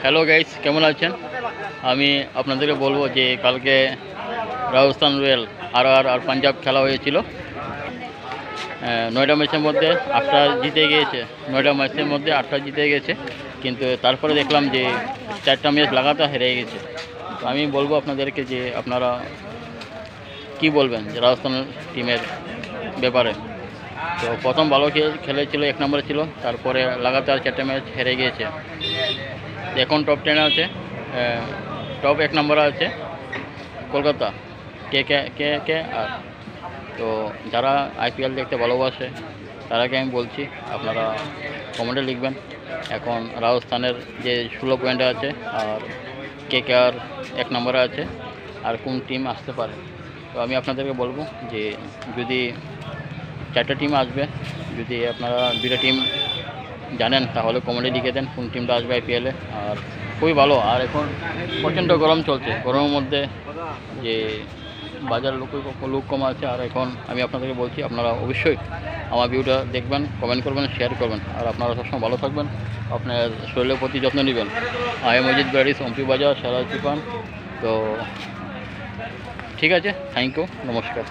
Hello guys, কেমন আছেন? আমি আপনাদেরকে বলবো যে কালকে রাজস্থান রয়্যাল আর পাঞ্জাব খেলা হয়েছিল। 9টা ম্যাচের মধ্যে 8টা জিতে গিয়েছে। 9টা ম্যাচের মধ্যে 8টা জিতে গেছে, কিন্তু তারপরে দেখলাম যে 4টা ম্যাচ লাগাতার হেরে গেছে। তো আমি বলবো আপনাদেরকে যে আপনারা কি বলবেন যে রাজস্থান টিমের ব্যাপারে। তো প্রথম ভালো খেলেছিল, 1 নম্বরে ছিল, তারপরে লাগাতার 4টা ম্যাচ হেরে গিয়েছে। এখন টপ 10 আছে, টপ 1 নম্বরে আছে কলকাতা, কে কে কে কে আর। তো যারা আইপিএল দেখতে ভালোবাসে তারাকে আমি বলছি আপনারা কমেন্টে লিখবেন এখন রাজস্থানের যে 16 পয়েন্টে আছে আর কে কে আর 1 নম্বরে আছে, আর কোন টিম আসতে পারে। তো আমি আপনাদেরকে বলবো যে যদি 4টা টিম আসবে, যদি আপনারা 2টা টিম জানেন তাহলে কমেন্টে লিখে দেন কোন টিমটা আসবে আইপিএলে। আর খুবই ভালো, আর এখন প্রচণ্ড গরম চলছে, গরমের মধ্যে যে বাজার লোক কম আছে। আর এখন আমি আপনাদেরকে বলছি আপনারা অবশ্যই আমার ভিডিওটা দেখবেন, কমেন্ট করবেন, শেয়ার করবেন, আর আপনারা সবসময় ভালো থাকবেন, আপনার শরীরের প্রতি যত্ন নেবেন। I am Ajit barriers, Ampi বাজার, সারা চিপান। তো ঠিক আছে, থ্যাংক ইউ, নমস্কার।